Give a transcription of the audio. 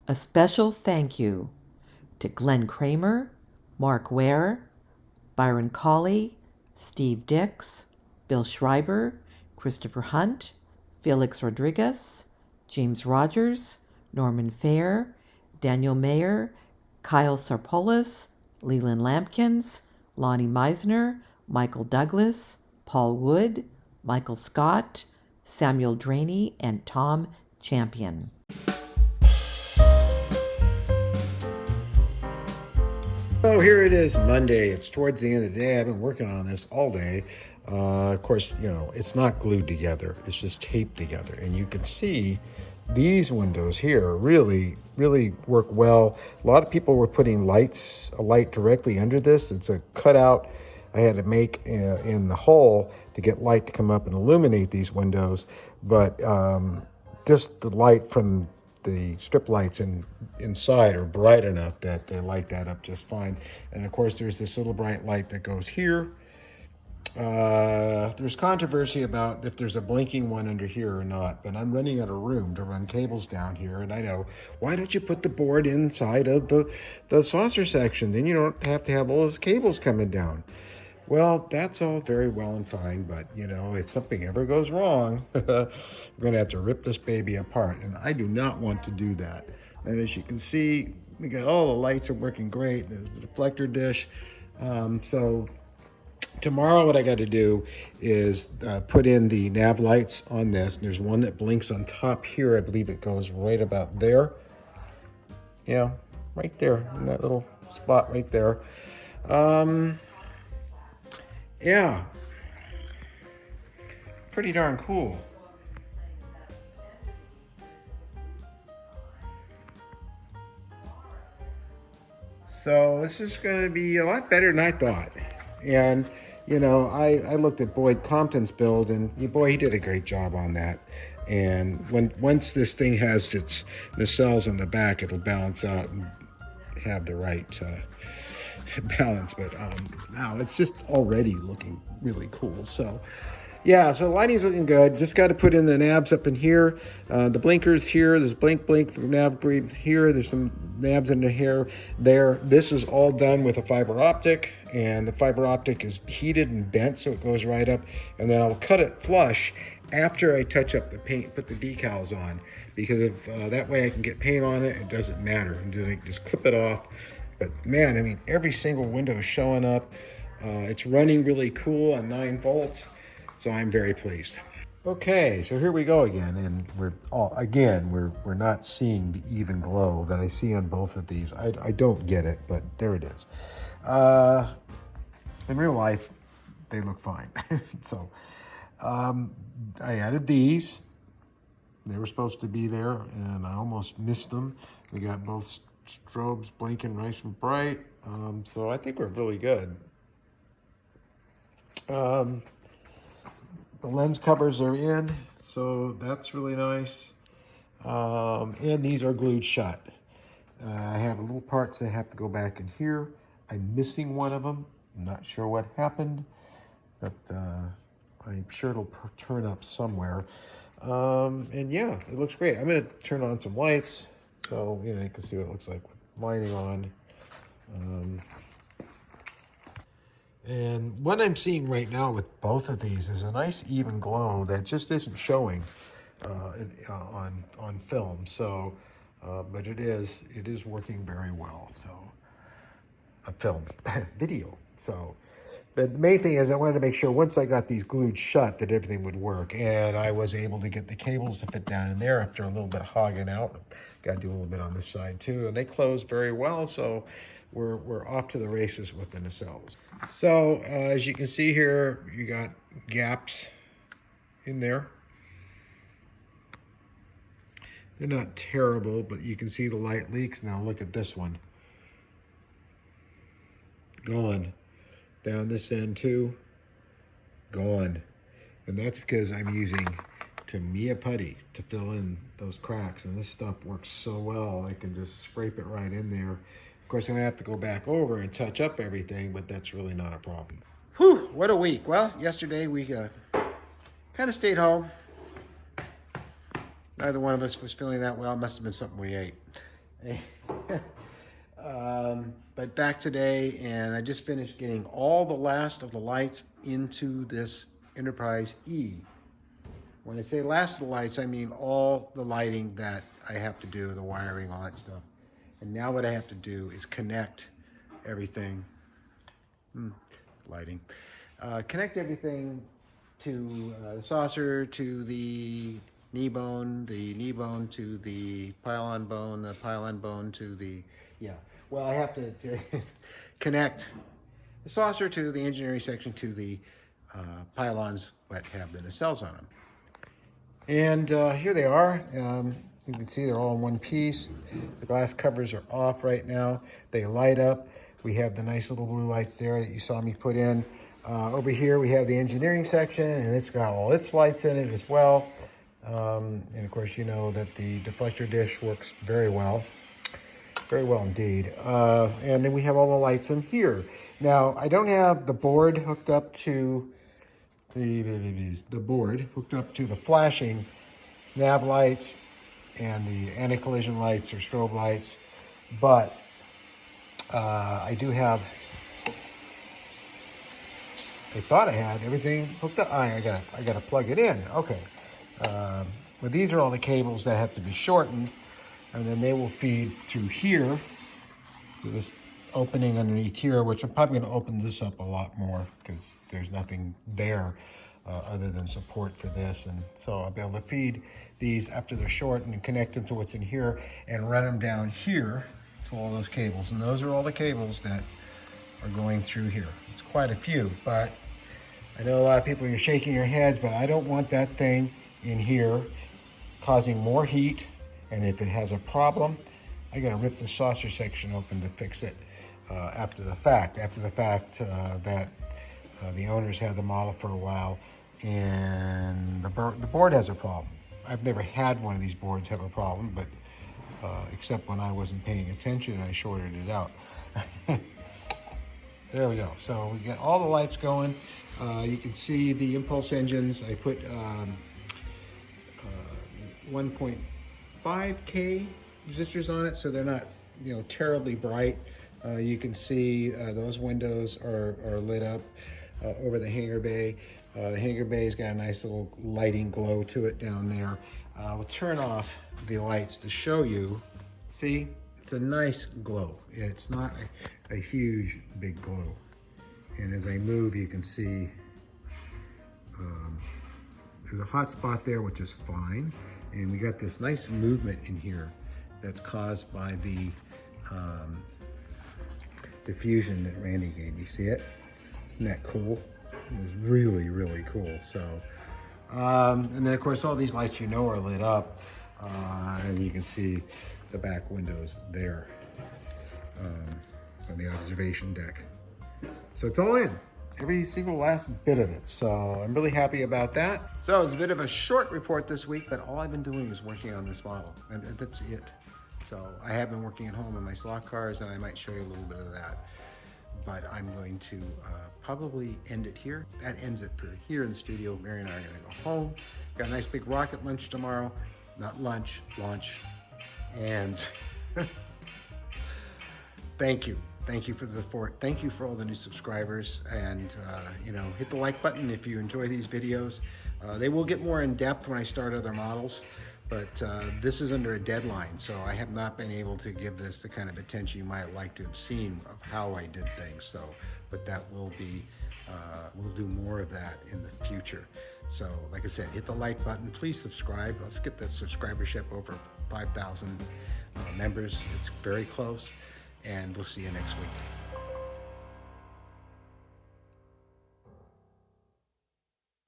A special thank you to Glenn Kramer, Mark Ware, Byron Colley, Steve Dix, Bill Schreiber, Christopher Hunt, Felix Rodriguez, James Rogers, Norman Fair, Daniel Mayer, Kyle Sarpolis, Leland Lampkins, Lonnie Meisner, Michael Douglas, Paul Wood, Michael Scott, Samuel Draney, and Tom Champion. So here it is, Monday. It's towards the end of the day. I've been working on this all day. Of course, you know, it's not glued together. It's just taped together. And you can see these windows here really work well. A lot of people were putting a light directly under this. It's a cutout I had to make in the hole to get light to come up and illuminate these windows. But just the light from the strip lights inside are bright enough that they light that up just fine. And of course, there's this little bright light that goes here. There's controversy about if there's a blinking one under here or not, but I'm running out of room to run cables down here. And I know, why don't you put the board inside of the saucer section? Then you don't have to have all those cables coming down. Well, that's all very well and fine, but you know, if something ever goes wrong, we're gonna have to rip this baby apart, and I do not want to do that. And as you can see, we got all the lights are working great. There's the deflector dish. So tomorrow what I got to do is put in the nav lights on this. And there's one that blinks on top here. I believe it goes right about there. Yeah, right there in that little spot right there. Yeah, pretty darn cool. So this is going to be a lot better than I thought. And, you know, I looked at Boyd Compton's build, and boy, he did a great job on that. And once this thing has its nacelles in the back, it'll balance out and have the right balance. But now it's just already looking really cool. So yeah, so lighting's looking good. Just got to put in the nabs up in here. The blinkers here. There's blink from nav green here. There's some nabs in the hair there. This is all done with a fiber optic, and the fiber optic is heated and bent so it goes right up. And then I'll cut it flush after I touch up the paint, put the decals on, because if that way I can get paint on it. It doesn't matter. And then just clip it off. But man, I mean, every single window is showing up. It's running really cool on 9 volts. So I'm very pleased. Okay, so here we go again, and we're not seeing the even glow that I see on both of these. I don't get it, but there it is. In real life, they look fine. So I added these. They were supposed to be there, and I almost missed them. We got both strobes blinking nice and bright. So I think we're really good. The lens covers are in, so that's really nice. And these are glued shut. I have little parts that have to go back in here. I'm missing one of them. I'm not sure what happened, but I'm sure it'll turn up somewhere. And yeah, it looks great. I'm going to turn on some lights so you can see what it looks like with lighting on. And what I'm seeing right now with both of these is a nice even glow that just isn't showing on film. So, but it is working very well. So, a film, video. So, but the main thing is I wanted to make sure once I got these glued shut that everything would work. And I was able to get the cables to fit down in there after a little bit of hogging out. Got to do a little bit on this side too. And they closed very well. So we're off to the races with the nacelles. So as you can see here, you got gaps in there. They're not terrible, but you can see the light leaks. Now look at this one. Gone. Down this end too. Gone. And that's because I'm using Tamiya putty to fill in those cracks. And this stuff works so well, I can just scrape it right in there. Of course, I'm gonna have to go back over and touch up everything, but that's really not a problem. Whew, what a week. Well, yesterday we kind of stayed home. Neither one of us was feeling that well. Must have been something we ate. But back today, and I just finished getting all the last of the lights into this Enterprise E. When I say last of the lights, I mean all the lighting that I have to do, the wiring, all that stuff. And now what I have to do is connect everything. Lighting. Connect everything to the saucer, to the knee bone to the pylon bone, the pylon bone to the, yeah. Well, I have to connect the saucer to the engineering section to the pylons that have the nacelles on them. And here they are. You can see they're all in one piece. The glass covers are off right now. They light up. We have the nice little blue lights there that you saw me put in. Over here we have the engineering section, and it's got all its lights in it as well. And of course, you know that the deflector dish works very well indeed. And then we have all the lights in here. Now, I don't have the board hooked up to the board hooked up to the flashing nav lights and the anti-collision lights or strobe lights, but I do have, I thought I had everything hooked up. I gotta plug it in. Okay. But these are all the cables that have to be shortened, and then they will feed through here to this opening underneath here, which I'm probably going to open this up a lot more because there's nothing there other than support for this. And so I'll be able to feed these after they're shortened and connect them to what's in here and run them down here to all those cables. And those are all the cables that are going through here. It's quite a few, but I know a lot of people are shaking your heads, but I don't want that thing in here causing more heat. And if it has a problem, I got to rip the saucer section open to fix it after the fact. After the fact that the owners had the model for a while, and the board has a problem. I've never had one of these boards have a problem, but except when I wasn't paying attention and I shorted it out. There we go. So we get all the lights going. You can see the impulse engines. I put 1.5K resistors on it, so they're not, terribly bright. You can see those windows are lit up over the hangar bay. The hangar bay's got a nice little lighting glow to it down there. We'll turn off the lights to show you. See, it's a nice glow. It's not a huge, big glow. And as I move, you can see there's a hot spot there, which is fine. And we got this nice movement in here that's caused by the diffusion that Randy gave me. See it? Isn't that cool? It was really, really cool. So, and then of course all these lights are lit up, and you can see the back windows there on the observation deck. So it's all in, every single last bit of it. So I'm really happy about that. So it's a bit of a short report this week, but all I've been doing is working on this model, and that's it. So I have been working at home on my slot cars, and I might show you a little bit of that. But I'm going to probably end it here. That ends it for here in the studio. Mary and I are going to go home. Got a nice big rocket lunch tomorrow. Not lunch, launch. And thank you. Thank you for the support. Thank you for all the new subscribers. And, hit the like button if you enjoy these videos. They will get more in depth when I start other models. But this is under a deadline, so I have not been able to give this the kind of attention you might like to have seen of how I did things. So, but that will be, we'll do more of that in the future. So, like I said, hit the like button. Please subscribe. Let's get that subscribership over 5,000 members. It's very close, and we'll see you next week.